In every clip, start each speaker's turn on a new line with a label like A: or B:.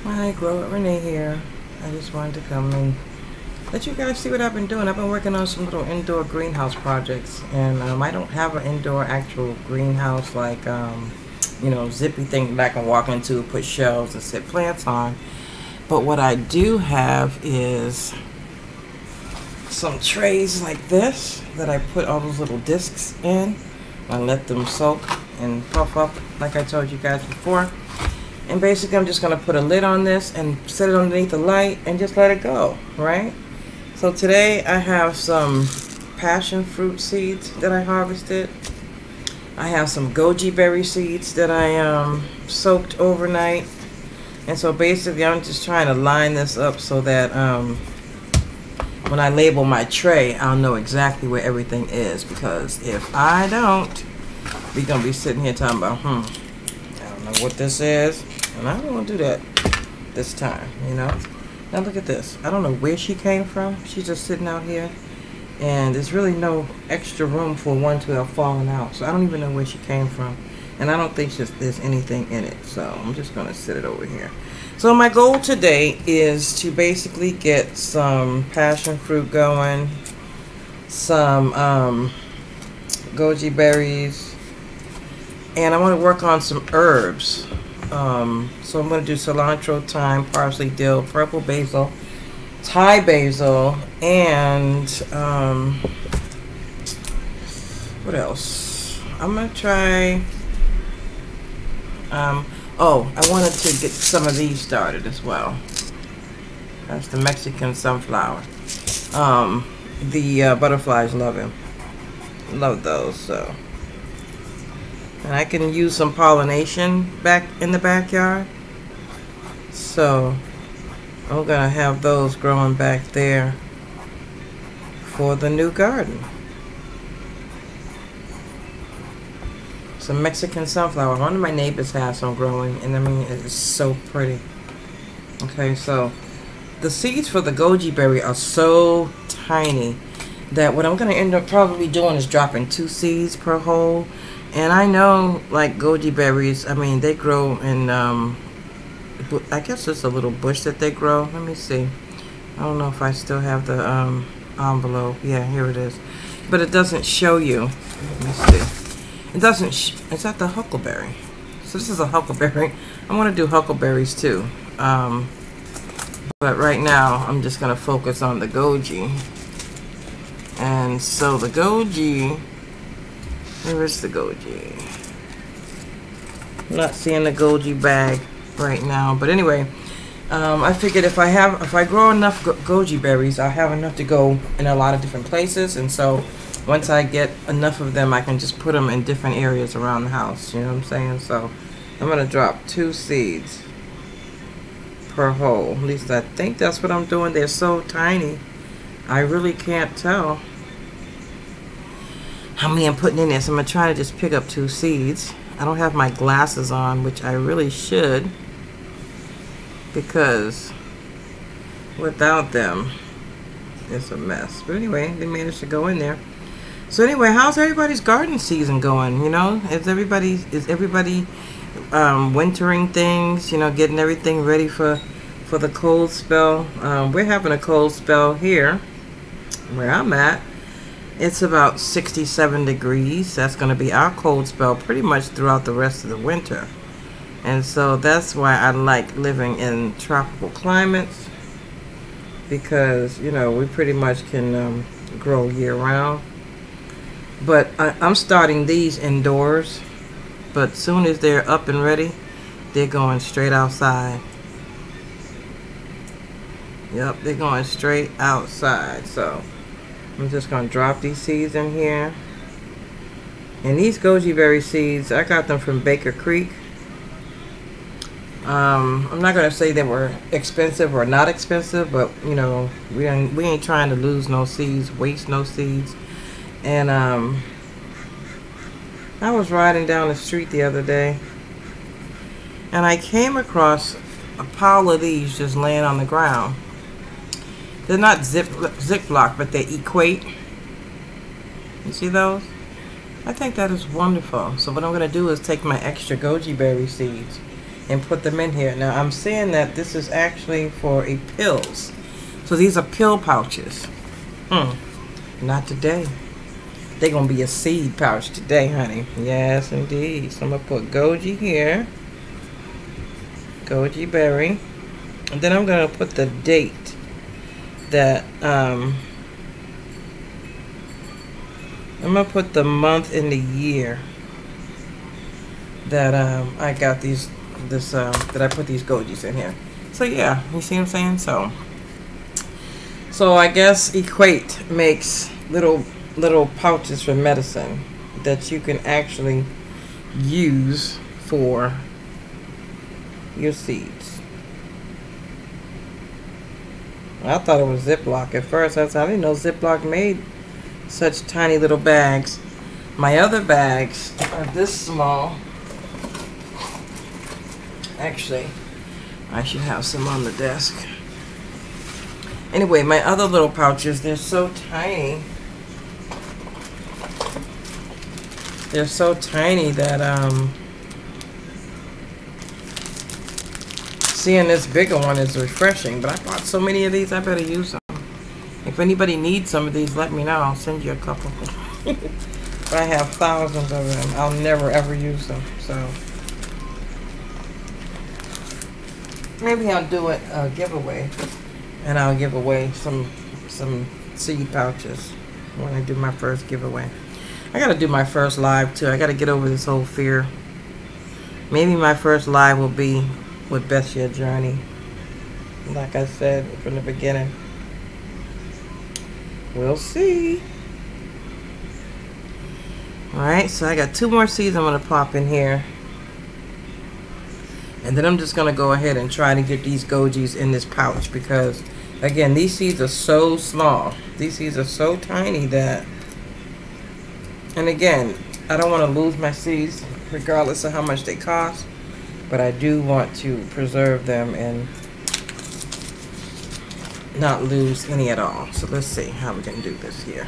A: Hi, Grow It Renee here. I just wanted to come and let you guys see what I've been doing. I've been working on some little indoor greenhouse projects, and I don't have an indoor actual greenhouse like zippy thing that I can walk into, put shelves and set plants on. But what I do have is some trays like this that I put all those little discs in. I let them soak and puff up like I told you guys before. And basically I'm just going to put a lid on this and set it underneath the light and just let it go, right? So today I have some passion fruit seeds that I harvested. I have some goji berry seeds that I soaked overnight. And so basically I'm just trying to line this up so that when I label my tray, I'll know exactly where everything is. Because if I don't, we're going to be sitting here talking about, I don't know what this is. And I don't want to do that this time, you know. Now look at this. I don't know where she came from. She's just sitting out here. And there's really no extra room for one to have fallen out. So I don't even know where she came from. And I don't think there's anything in it. So I'm just going to sit it over here. So my goal today is to basically get some passion fruit going. Some goji berries. And I want to work on some herbs. So I'm going to do cilantro, thyme, parsley, dill, purple basil, Thai basil, and what else? I'm going to try, oh, I wanted to get some of these started as well. That's the Mexican sunflower. The butterflies love him. Love those, so. And I can use some pollination back in the backyard. So I'm going to have those growing back there for the new garden. Some Mexican sunflower. One of my neighbors has some growing, and I mean, it's so pretty. Okay, so the seeds for the goji berry are so tiny that what I'm going to end up probably doing is dropping 2 seeds per hole. And I know, like, goji berries, I mean, they grow in, I guess it's a little bush that they grow. Let me see. I don't know if I still have the envelope. Yeah, here it is. But it doesn't show you. Let me see. It doesn't, is that the huckleberry? So this is a huckleberry. I want to do huckleberries too. But right now, I'm just going to focus on the goji. And so the goji... Where is the goji? I'm not seeing the goji bag right now, but anyway, I figured if I grow enough goji berries, I'll have enough to go in a lot of different places. And so once I get enough of them, I can just put them in different areas around the house. You know what I'm saying? So I'm gonna drop 2 seeds per hole. At least I think that's what I'm doing. They're so tiny, I really can't tell how many I'm putting in there. So I'm gonna try to just pick up 2 seeds. I don't have my glasses on, which I really should, because without them it's a mess. But anyway, they managed to go in there. So anyway, how's everybody's garden season going? You know, is everybody wintering things, you know, getting everything ready for the cold spell? We're having a cold spell here where I'm at. It's about 67 degrees. That's going to be our cold spell pretty much throughout the rest of the winter. And so that's why I like living in tropical climates, because, you know, we pretty much can grow year round. But I'm starting these indoors, but soon as they're up and ready, they're going straight outside. Yep, they're going straight outside. So I'm just going to drop these seeds in here. And these goji berry seeds, I got them from Baker Creek. I'm not going to say they were expensive or not expensive, but, you know, we ain't trying to lose no seeds, waste no seeds. And I was riding down the street the other day, and I came across a pile of these just laying on the ground. They're not Ziploc, but they equate. You see those? I think that is wonderful. So what I'm going to do is take my extra goji berry seeds and put them in here. Now I'm seeing that this is actually for a pills. So these are pill pouches. Not today. They're going to be a seed pouch today, honey. Yes, indeed. So I'm going to put Goji here. Goji berry. And then I'm going to put the date that, I'm going to put the month and the year that I got that I put these Gojis in here. So yeah, you see what I'm saying? So I guess Equate makes little pouches for medicine that you can actually use for your seeds. I thought it was Ziploc at first. I didn't know Ziploc made such tiny little bags. My other bags are this small. Actually, I should have some on the desk. Anyway, my other little pouches, they're so tiny. They're so tiny that seeing this bigger one is refreshing. But I bought so many of these, I better use them. If anybody needs some of these, let me know. I'll send you a couple. But I have thousands of them. I'll never ever use them. So maybe I'll do a giveaway, and I'll give away some seed pouches when I do my first giveaway. I gotta do my first live too. I gotta get over this whole fear. Maybe my first live will be with Bethia Journey. Like I said from the beginning. We'll see. Alright, so I got 2 more seeds I'm gonna pop in here. And then I'm just gonna go ahead and try to get these Gojis in this pouch, because again, these seeds are so small. These seeds are so tiny that, and again, I don't want to lose my seeds regardless of how much they cost, but I do want to preserve them and not lose any at all. So let's see how we can do this here.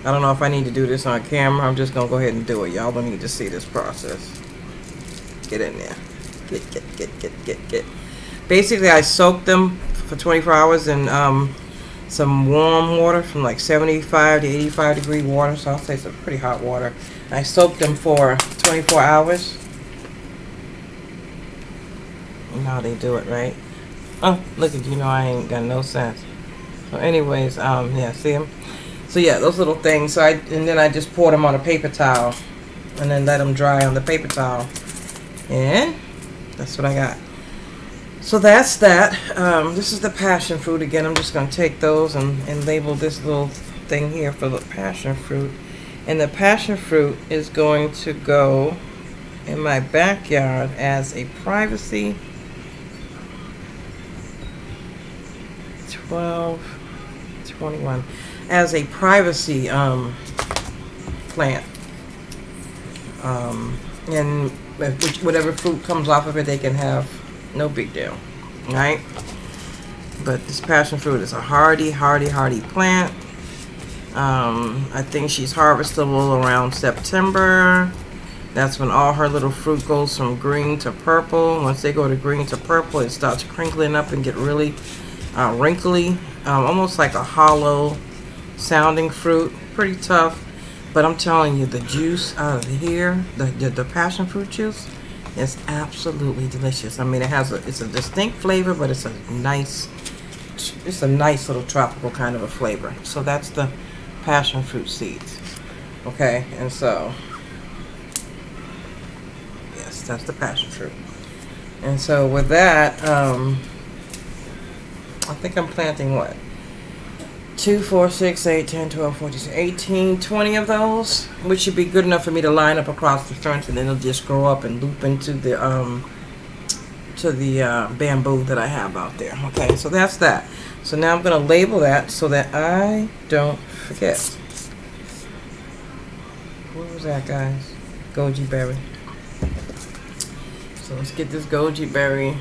A: I don't know if I need to do this on camera. I'm just gonna go ahead and do it. Y'all don't need to see this process. Get in there. Get. Basically, I soaked them for 24 hours in some warm water, from like 75 to 85 degree water, so I'll say some pretty hot water. I soaked them for 24 hours. You know how they do it, right? Oh, look at you, know I ain't got no sense. So anyways, yeah, see them? So yeah, those little things. So and then I just poured them on a paper towel and then let them dry on the paper towel. And that's what I got. So that's that. This is the passion fruit. Again, I'm just going to take those and label this little thing here for the passion fruit. And the passion fruit is going to go in my backyard as a privacy 21 as a privacy plant. And whatever fruit comes off of it, they can have. No big deal, right? But this passion fruit is a hardy plant. I think she's harvestable around September. That's when all her little fruit goes from green to purple. Once they go to green to purple, it starts crinkling up and get really wrinkly, almost like a hollow sounding fruit. Pretty tough, but I'm telling you, the juice out of here, the passion fruit juice, it's absolutely delicious. I mean, it's a distinct flavor, but it's a nice little tropical kind of a flavor. So that's the passion fruit seeds. Okay, and so yes, that's the passion fruit. And so with that, I think I'm planting what? 2, 4, 6, 8, 10, 12, 14, 18, 20 of those, which should be good enough for me to line up across the front, and then it'll just grow up and loop into the bamboo that I have out there. Okay, so that's that. So now I'm going to label that so that I don't forget. What was that, guys? Goji berry. So let's get this goji berry.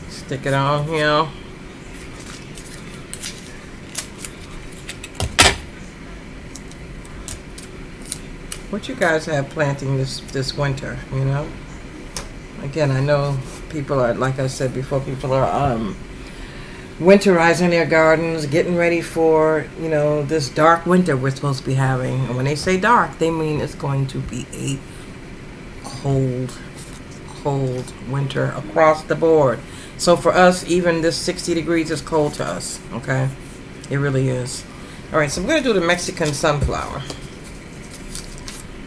A: Stick it on here. What you guys have planting this winter, you know? again, I know people are, like I said before, people are winterizing their gardens, getting ready for, you know, this dark winter we're supposed to be having. And when they say dark, they mean it's going to be a cold winter across the board. So for us, even this 60 degrees is cold to us, okay? It really is. All right, so I'm going to do the Mexican sunflower.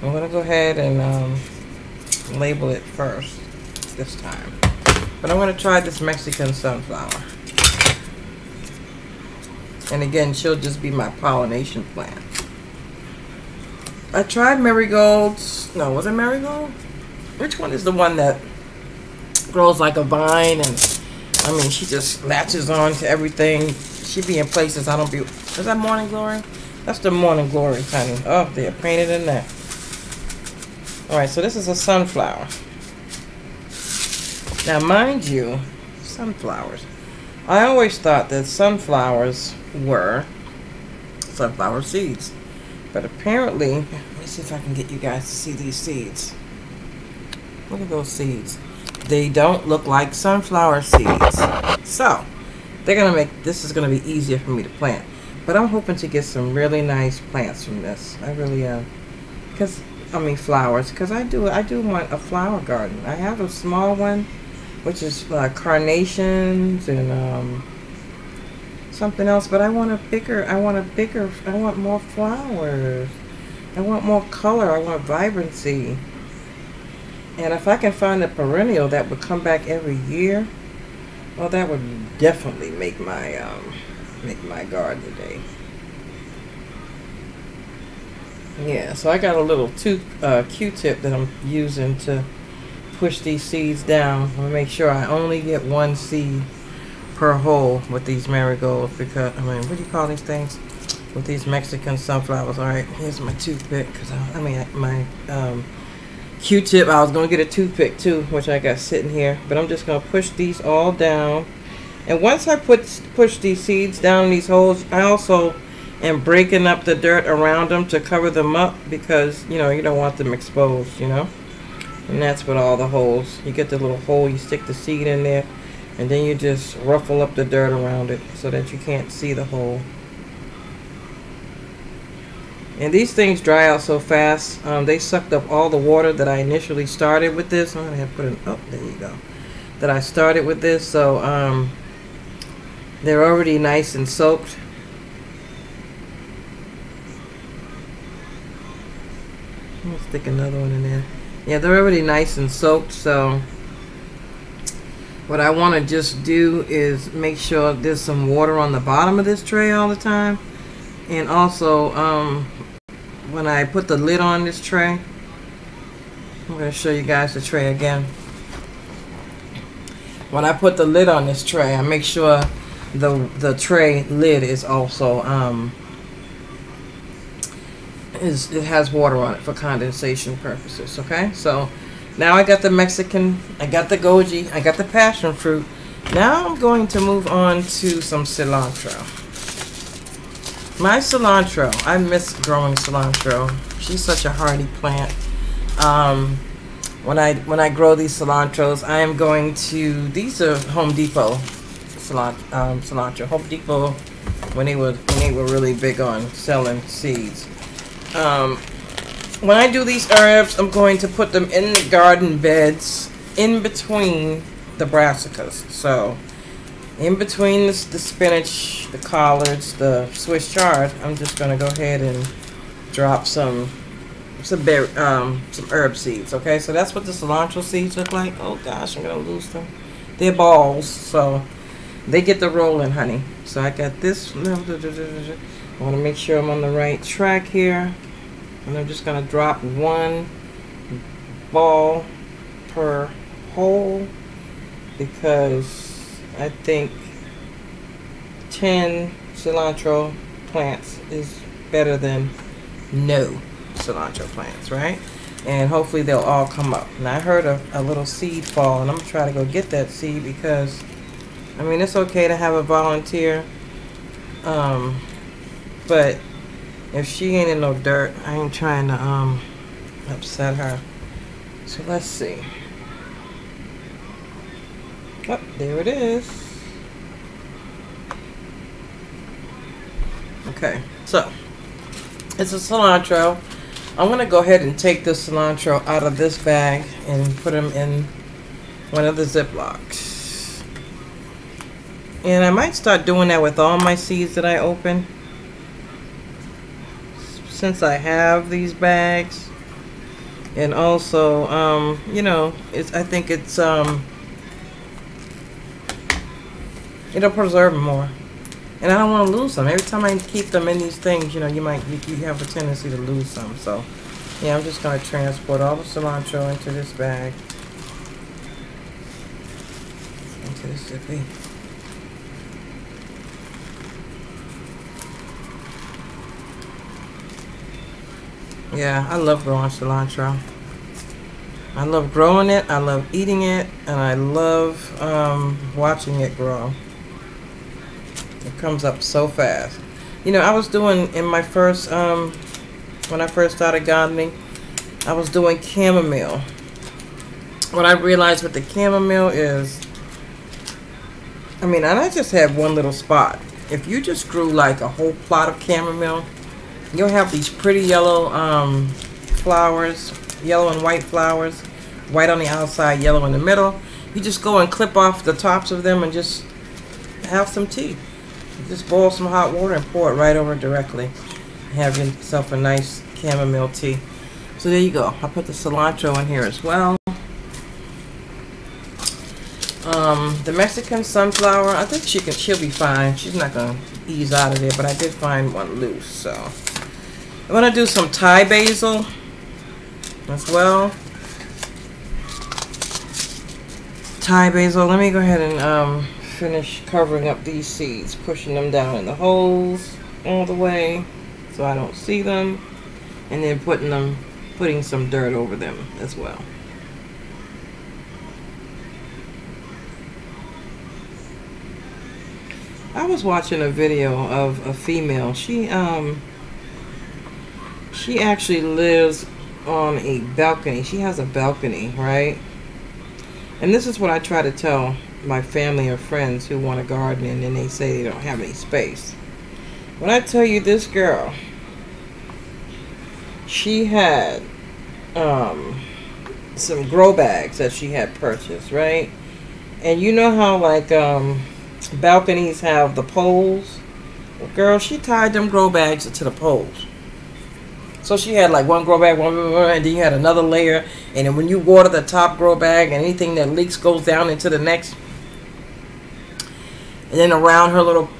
A: I'm going to go ahead and label it first this time. But I'm going to try this Mexican sunflower. And again, she'll just be my pollination plant. I tried marigolds. No, was it marigold? Which one is the one that grows like a vine? And I mean, she just latches on to everything. She be in places I don't be. Is that Morning Glory? That's the Morning Glory, honey. Oh, they're painted in there. All right, so this is a sunflower. Now, mind you, sunflowers. I always thought that sunflowers were sunflower seeds. But apparently, let me see if I can get you guys to see these seeds. Look at those seeds. They don't look like sunflower seeds. So, they're going to make, this is going to be easier for me to plant. But I'm hoping to get some really nice plants from this. I really am. Because, I mean flowers. Because I do want a flower garden. I have a small one, which is carnations and something else. But I want more flowers. I want more color. I want vibrancy. And if I can find a perennial that would come back every year, well, that would definitely make my garden today. Yeah, so I got a little Q-tip that I'm using to push these seeds down. I'm gonna make sure I only get one seed per hole with these marigolds, because I mean, what do you call these things? With these Mexican sunflowers. All right, here's my toothpick, because my Q-tip. I was going to get a toothpick too, which I got sitting here, but I'm just going to push these all down. And once I push these seeds down in these holes, I also am breaking up the dirt around them to cover them up, because you know, you don't want them exposed, you know. And that's what all the holes, you get the little hole, you stick the seed in there, and then you just ruffle up the dirt around it so that you can't see the hole. And these things dry out so fast. They sucked up all the water that I initially started with this. I'm gonna have to put in, oh, there you go. That I started with this, so they're already nice and soaked. I'm gonna stick another one in there. Yeah, they're already nice and soaked. So what I want to just do is make sure there's some water on the bottom of this tray all the time. And also, when I put the lid on this tray, I'm going to show you guys the tray again. When I put the lid on this tray, I make sure the tray lid is also it has water on it for condensation purposes. Okay, so now I got the Mexican, I got the goji, I got the passion fruit. Now I'm going to move on to some cilantro. My cilantro, I miss growing cilantro. She's such a hardy plant. When I grow these cilantros, I am going to, these are Home Depot cilantro. Home Depot, when they were really big on selling seeds. When I do these herbs, I'm going to put them in the garden beds in between the brassicas. So in between the spinach, the collards, the Swiss chard, I'm just going to go ahead and drop some herb seeds. Okay, so that's what the cilantro seeds look like. Oh gosh, I'm going to lose them. They're balls, so they get the rolling, honey. So I got this. I want to make sure I'm on the right track here. And I'm just going to drop one ball per hole, because I think 10 cilantro plants is better than no cilantro plants, right? And hopefully they'll all come up. And I heard a little seed fall, and I'm going to try to go get that seed, because, I mean, it's okay to have a volunteer, but if she ain't in no dirt, I ain't trying to upset her. So let's see. Oh, there it is. Okay, so it's a cilantro. I'm gonna go ahead and take this cilantro out of this bag and put them in one of the Ziplocs. And I might start doing that with all my seeds that I open, since I have these bags. And also, you know, I think it's it'll preserve them more. And I don't want to lose them. Every time I keep them in these things, you know, you have a tendency to lose some. So, yeah, I'm just going to transport all the cilantro into this bag. Into this zippy. Yeah, I love growing cilantro. I love growing it, I love eating it, and I love watching it grow. It comes up so fast. You know, I was doing in my first, when I first started gardening, I was doing chamomile. What I realized with the chamomile is, I mean, and I just had one little spot. If you just grew like a whole plot of chamomile, you'll have these pretty yellow flowers, yellow and white flowers, white on the outside, yellow in the middle. You just go and clip off the tops of them and just have some tea. Just boil some hot water and pour it right over directly. Have yourself a nice chamomile tea. So there you go. I'll put the cilantro in here as well. The Mexican sunflower, I think she'll be fine. She's not gonna ease out of there, but I did find one loose. So I'm gonna do some Thai basil as well. Thai basil. Let me go ahead and finish covering up these seeds, pushing them down in the holes all the way so I don't see them, and then putting some dirt over them as well. I was watching a video of a female. She actually lives on a balcony. She has a balcony, right? And this is what I try to tell my family or friends who want to garden and then they say they don't have any space. When I tell you this girl, she had some grow bags that she had purchased, right? And you know how like balconies have the poles? Well, girl, she tied them grow bags to the poles. So she had like one grow bag, and then you had another layer, and then when you water the top grow bag, and anything that leaks goes down into the next. And then around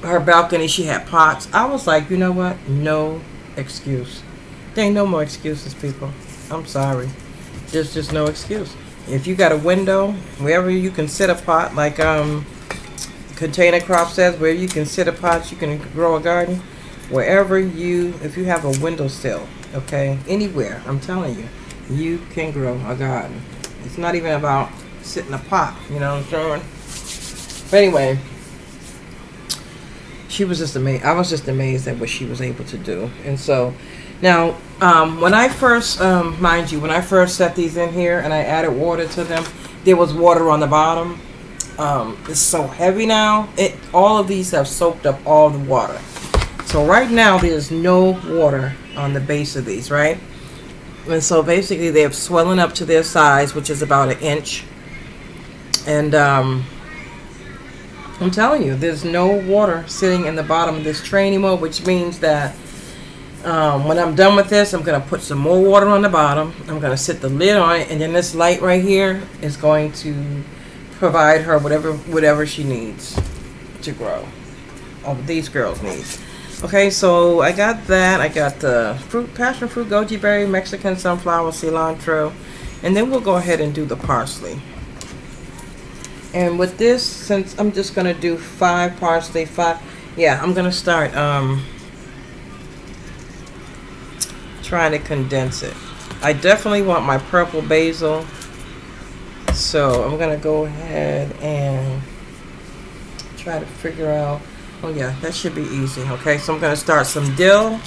A: her balcony, she had pots. I was like, you know what? No excuse. There ain't no more excuses, people. I'm sorry. There's just no excuse. If you got a window, wherever you can sit a pot, like Container Crop says, where you can sit a pot, you can grow a garden. Wherever if you have a windowsill, okay, anywhere, I'm telling you, you can grow a garden. It's not even about sitting a pot, you know what I'm saying? But anyway, she was just amazed. I was just amazed at what she was able to do. And so now, when I first, mind you, when I first set these in here and I added water to them, there was water on the bottom. It's so heavy now. All of these have soaked up all the water. So right now there's no water on the base of these, right? And so basically they're swelling up to their size, which is about 1 inch. And I'm telling you, there's no water sitting in the bottom of this tray anymore, which means that when I'm done with this, I'm going to put some more water on the bottom. I'm going to sit the lid on it, and then this light right here is going to provide her whatever she needs to grow. Oh, these girls need. Okay, so I got that. I got the passion fruit, goji berry, Mexican sunflower, cilantro, and then we'll go ahead and do the parsley. And with this, since I'm just gonna do 5 parsley, 5. Yeah, I'm gonna start trying to condense it. I definitely want my purple basil, so I'm gonna go ahead and try to figure out. Oh yeah, that should be easy. Okay, so I'm gonna start some dill,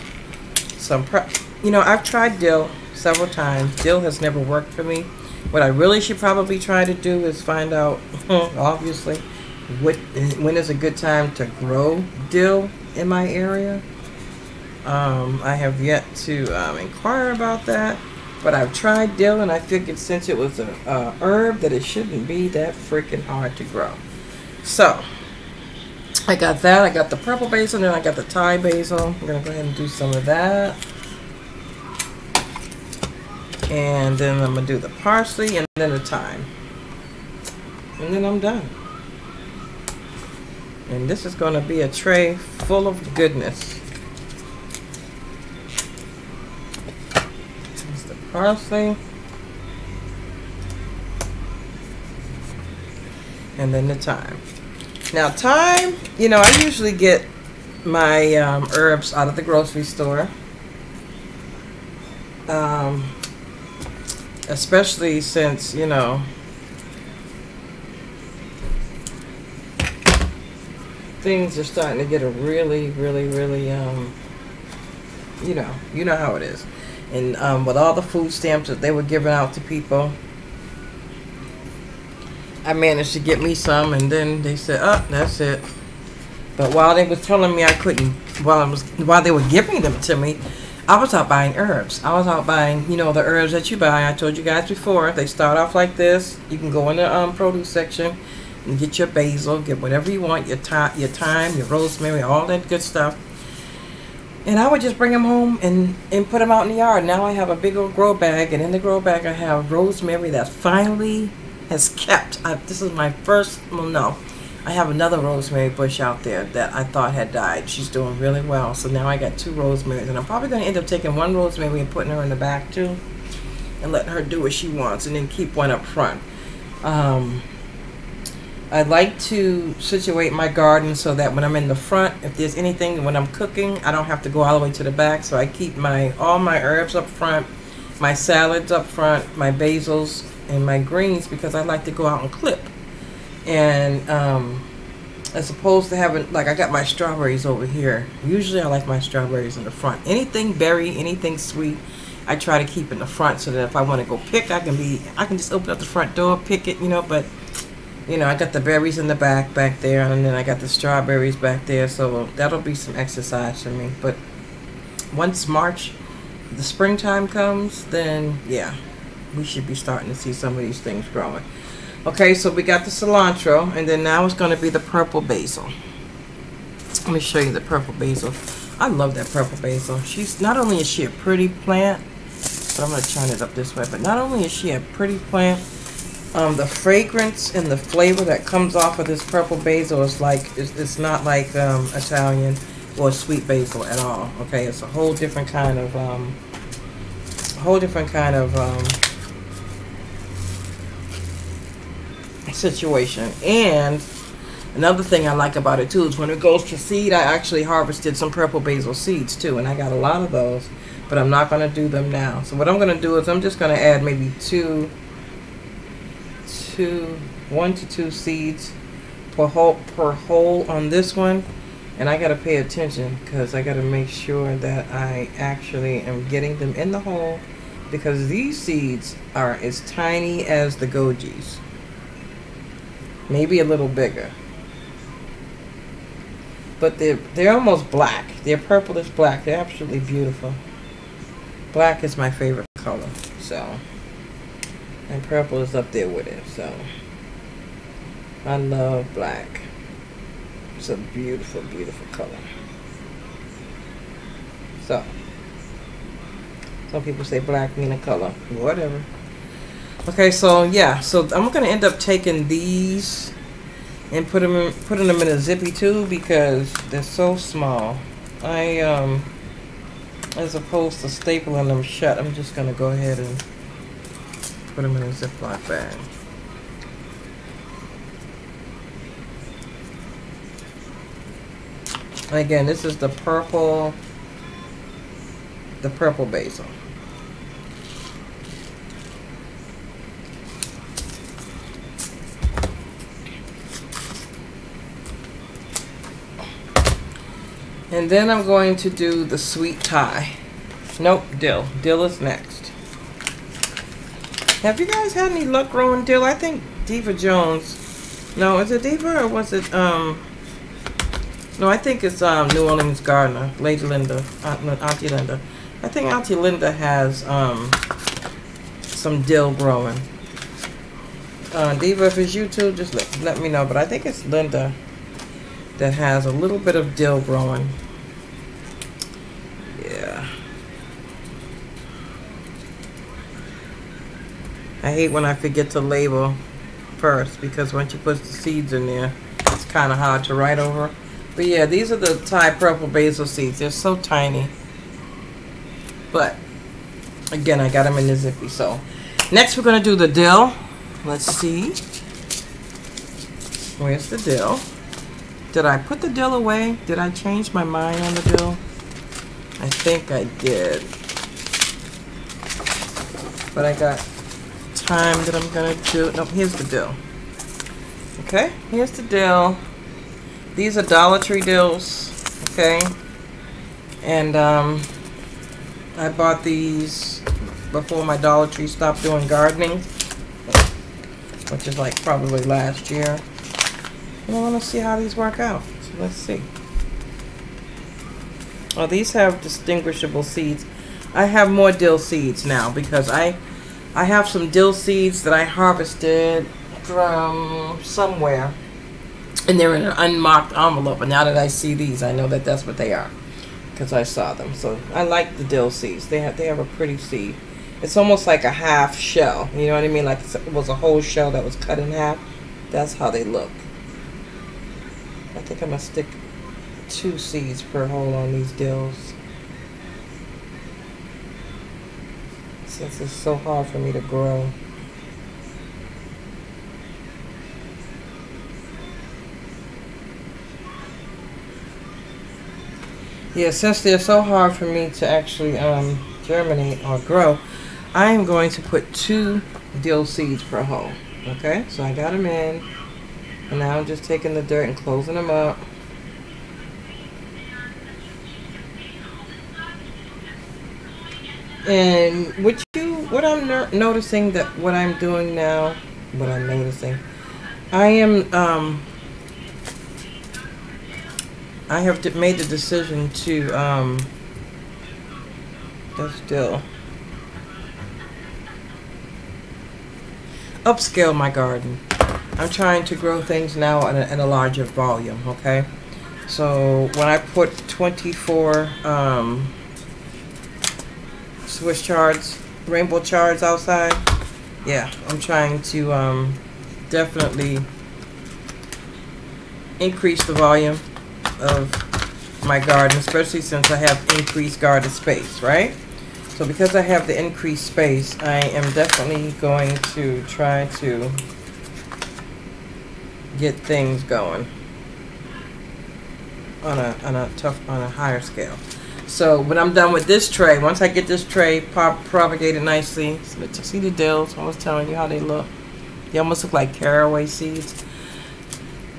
A: you know, I've tried dill several times. Dill has never worked for me. What I really should probably try to do is find out, obviously, when is a good time to grow dill in my area. I have yet to inquire about that, but I've tried dill, and I figured since it was a herb that it shouldn't be that freaking hard to grow. So I got that. I got the purple basil, and then I got the Thai basil. I'm gonna go ahead and do some of that. And then I'm going to do the parsley and then the thyme. And then I'm done. And this is going to be a tray full of goodness. Here's the parsley. And then the thyme. Now thyme, you know, I usually get my herbs out of the grocery store. Especially since, you know, things are starting to get a really, you know how it is. And with all the food stamps that they were giving out to people, I managed to get me some, and then they said, oh, that's it. But while they was telling me I couldn't, while they were giving them to me, I was out buying herbs. I was out buying, you know, the herbs that you buy. I told you guys before, they start off like this. You can go in the produce section and get your basil, get whatever you want, your thyme, your rosemary, all that good stuff. And I would just bring them home and put them out in the yard. Now I have a big old grow bag, and in the grow bag I have rosemary that finally has kept. This is my first, well, no. I have another rosemary bush out there that I thought had died. She's doing really well. So now I got 2 rosemaries. And I'm probably going to end up taking 1 rosemary and putting her in the back too. And letting her do what she wants. And then keep 1 up front. I like to situate my garden so that when I'm in the front, if there's anything, when I'm cooking, I don't have to go all the way to the back. So I keep all my herbs up front, my salads up front, my basils, and my greens, because I like to go out and clip. And as opposed to having, like, I got my strawberries over here. Usually I like my strawberries in the front. Anything berry, anything sweet, I try to keep in the front so that if I want to go pick, I can just open up the front door, pick it, you know. But, you know, I got the berries in the back there, and then I got the strawberries back there. So that'll be some exercise for me. But once March, the springtime comes, then yeah, we should be starting to see some of these things growing. Okay, so we got the cilantro, and then now it's going to be the purple basil. Let me show you the purple basil. I love that purple basil. She's, not only is she a pretty plant, but I'm going to turn it up this way, but not only is she a pretty plant, the fragrance and the flavor that comes off of this purple basil is like, it's not like Italian or sweet basil at all. Okay, it's a whole different kind of, situation. And another thing I like about it too is when it goes to seed, I actually harvested some purple basil seeds too, and I got a lot of those, but I'm not going to do them now. So what I'm going to do is I'm just going to add maybe 1 to 2 seeds per hole on this one. And I got to pay attention because I got to make sure that I actually am getting them in the hole, because these seeds are as tiny as the Gojis. Maybe a little bigger, but they're almost black. They're purplish black. They're absolutely beautiful. Black is my favorite color, so, and purple is up there with it. So I love black. It's a beautiful, beautiful color. So some people say black mean a color, whatever. Okay, so yeah, so I'm gonna end up taking these and putting them in a zippy tube because they're so small. As opposed to stapling them shut, I'm just gonna go ahead and put them in a Ziploc bag. And again, this is the purple basil. And then I'm going to do the sweet Thai. Nope, dill. Dill is next. Have you guys had any luck growing dill? I think Diva Jones. No, is it Diva or was it no, I think it's New Orleans Gardener, Lady Linda, Auntie Linda. I think Auntie Linda has some dill growing. Diva, if it's you too, just let me know. But I think it's Linda that has a little bit of dill growing. Yeah. I hate when I forget to label first, because once you put the seeds in there, it's kind of hard to write over. But yeah, these are the Thai purple basil seeds. They're so tiny. But again, I got them in the zippy. So next we're going to do the dill. Let's see. Where's the dill? Did I put the dill away? Did I change my mind on the dill? I think I did. But I got time that I'm gonna do. No, here's the dill. Okay, here's the dill. These are Dollar Tree dills. Okay, and I bought these before my Dollar Tree stopped doing gardening, which is like probably last year. And I want to see how these work out. So let's see. Well, these have distinguishable seeds. I have more dill seeds now because I have some dill seeds that I harvested from somewhere, and they're in an unmarked envelope. And now that I see these, I know that that's what they are because I saw them. So I like the dill seeds. They have a pretty seed. It's almost like a half shell. You know what I mean? Like it was a whole shell that was cut in half. That's how they look. I think I'm gonna stick 2 seeds per hole on these dills, since it's so hard for me to grow. Yeah, since they're so hard for me to actually germinate or grow, I am going to put 2 dill seeds per hole. Okay, so I got them in, and now I'm just taking the dirt and closing them up. And what I'm noticing that what I'm doing now, I am I have made the decision to that's Dill, upscale my garden. I'm trying to grow things now in a larger volume. Okay, so when I put 24 Swiss chards, rainbow chards outside, yeah, I'm trying to definitely increase the volume of my garden, especially since I have increased garden space, right? So because I have the increased space, I am definitely going to try to get things going on a higher scale. So when I'm done with this tray, once I get this tray propagated nicely, see the dills, I was telling you how they look. They almost look like caraway seeds.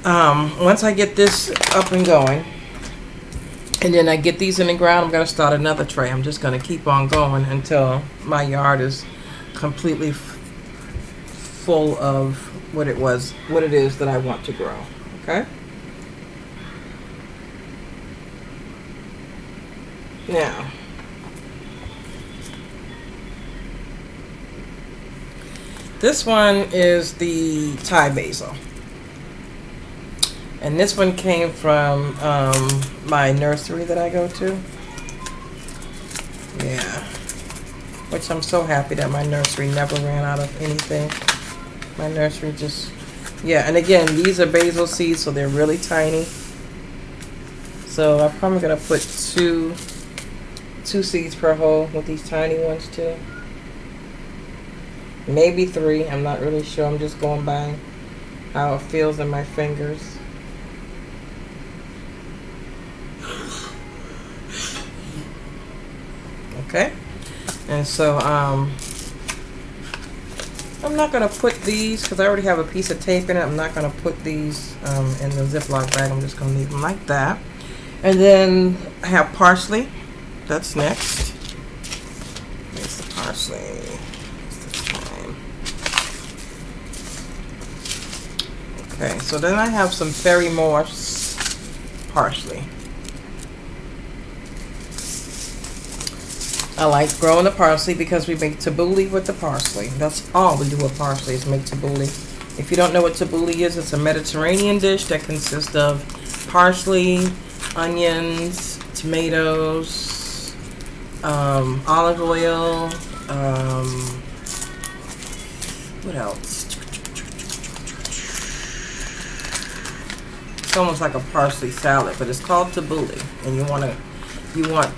A: Once I get this up and going, and then I get these in the ground, I'm going to start another tray. I'm just going to keep on going until my yard is completely full of what it is that I want to grow. Okay? Now, this one is the Thai basil. And this one came from my nursery that I go to. Yeah. Which I'm so happy that my nursery never ran out of anything. My nursery just... Yeah, and again, these are basil seeds, so they're really tiny. So I'm probably going to put two seeds per hole with these tiny ones too. Maybe 3. I'm not really sure. I'm just going by how it feels in my fingers. Okay, and so I'm not going to put these, because I already have a piece of tape in it. I'm not going to put these in the Ziploc bag. I'm just going to leave them like that. And then I have parsley. That's next. There's the parsley. It's the thyme. Okay, so then I have some fairy moss parsley. I like growing the parsley because we make tabbouleh with the parsley. That's all we do with parsley is make tabbouleh. If you don't know what tabbouleh is, it's a Mediterranean dish that consists of parsley, onions, tomatoes, olive oil, what else? It's almost like a parsley salad, but it's called tabbouleh, and you want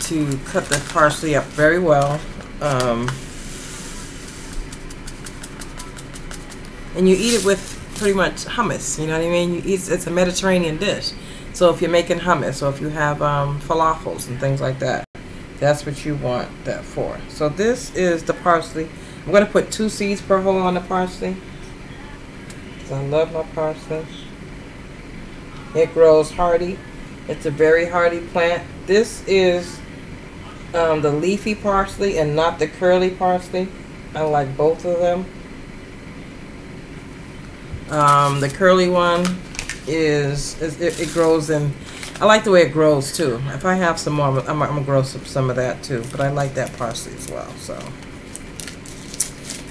A: to cut the parsley up very well, and you eat it with pretty much hummus. You know what I mean? It's a Mediterranean dish. So if you're making hummus, or if you have falafels and things like that, that's what you want that for. So this is the parsley. I'm going to put 2 seeds per hole on the parsley, because I love my parsley. It grows hardy. It's a very hardy plant. This is the leafy parsley and not the curly parsley. I like both of them. The curly one it grows in. I like the way it grows too. If I have some more, I'm gonna grow some of that too. But I like that parsley as well. So,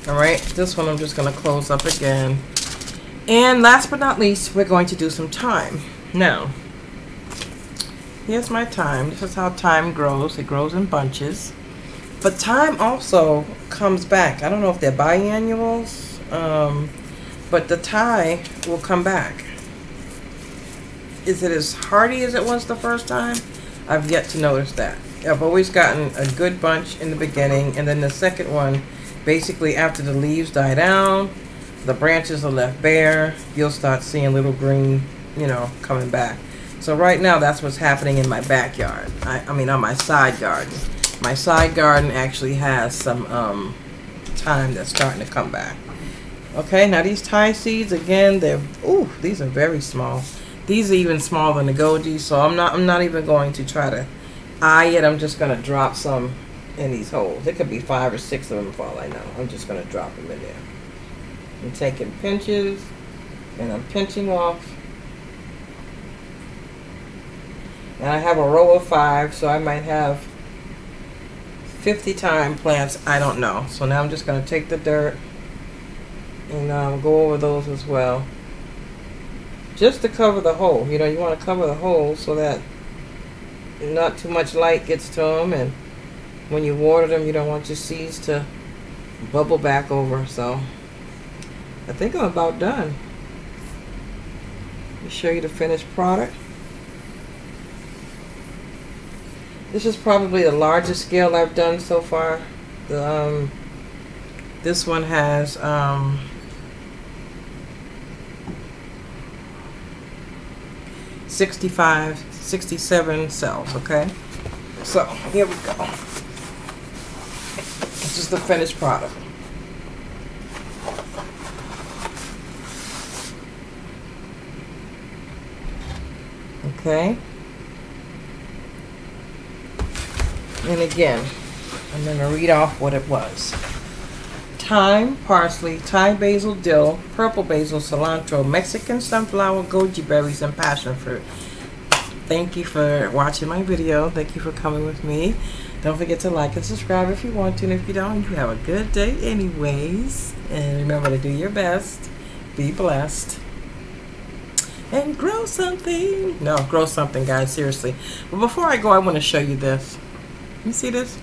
A: all right, this one I'm just gonna close up again. And last but not least, we're going to do some thyme. Now, here's my thyme. This is how thyme grows. It grows in bunches. But thyme also comes back. I don't know if they're biannuals, but the thyme will come back. Is it as hardy as it was the first time? I've yet to notice that. I've always gotten a good bunch in the beginning, and then the second one, basically after the leaves die down, the branches are left bare, you'll start seeing little green, you know, coming back. So right now that's what's happening in my backyard. I mean on my side garden. My side garden actually has some thyme that's starting to come back. Okay, now these thyme seeds, again, these are very small. These are even smaller than the goji, so I'm not even going to try to eye it. I'm just gonna drop some in these holes. It could be 5 or 6 of them for all I know. I'm just gonna drop them in there. I'm taking pinches, and I'm pinching off. And I have a row of 5, so I might have 50 thyme plants. I don't know. So now I'm just gonna take the dirt and go over those as well. Just to cover the hole. You know, you want to cover the hole so that not too much light gets to them, and when you water them, you don't want your seeds to bubble back over. So I think I'm about done. Let me show you the finished product. This is probably the largest scale I've done so far. This one has 67 cells, okay? So, here we go. This is the finished product. Okay? And again, I'm going to read off what it was. Thyme, parsley, Thai basil, dill, purple basil, cilantro, Mexican sunflower, goji berries, and passion fruit. Thank you for watching my video. Thank you for coming with me. Don't forget to like and subscribe if you want to, and if you don't, you have a good day anyways. And remember to do your best, be blessed, and grow something. No, grow something, guys, seriously. But before I go, I want to show you this. You see this?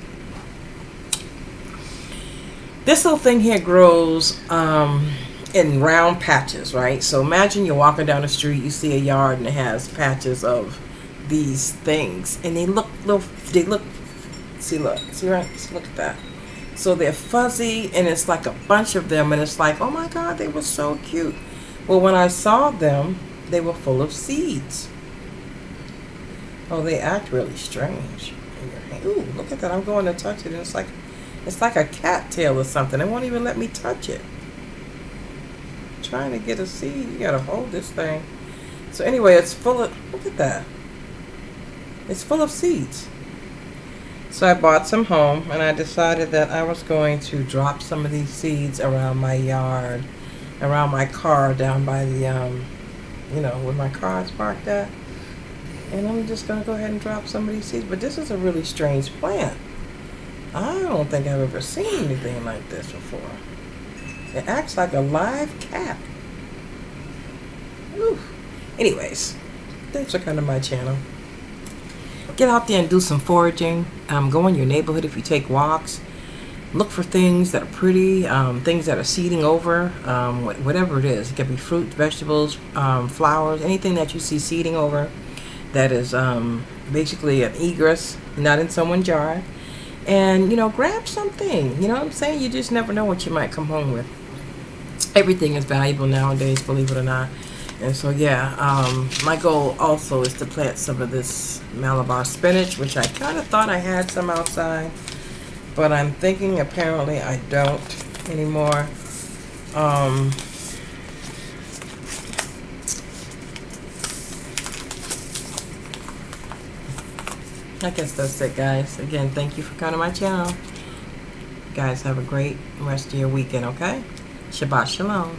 A: This little thing here grows in round patches, right? So imagine you're walking down the street, you see a yard and it has patches of these things, and they look see right, look at that. So they're fuzzy, and it's like a bunch of them, and it's like, oh my God, they were so cute. Well, when I saw them, they were full of seeds. Oh, they act really strange. Ooh, look at that. I'm going to touch it, and it's like a cattail or something. It won't even let me touch it. I'm trying to get a seed. You gotta hold this thing. So anyway, it's full of, look at that. It's full of seeds. So I bought some home, and I decided that I was going to drop some of these seeds around my yard, around my car, down by the you know, where my car is parked at. And I'm just going to go ahead and drop some of these seeds. But this is a really strange plant. I don't think I've ever seen anything like this before. It acts like a live cat. Ooh. Anyways, thanks for coming to my channel. Get out there and do some foraging. Go in your neighborhood if you take walks. Look for things that are pretty, things that are seeding over, whatever it is. It could be fruit, vegetables, flowers, anything that you see seeding over that is basically an egress, not in someone's yard. And, you know, grab something. You know what I'm saying? You just never know what you might come home with. Everything is valuable nowadays, believe it or not. And so, yeah, my goal also is to plant some of this Malabar spinach, which I kind of thought I had some outside. But I'm thinking apparently I don't anymore. I guess that's it, guys. Again, thank you for coming to my channel. You guys have a great rest of your weekend, okay? Shabbat Shalom.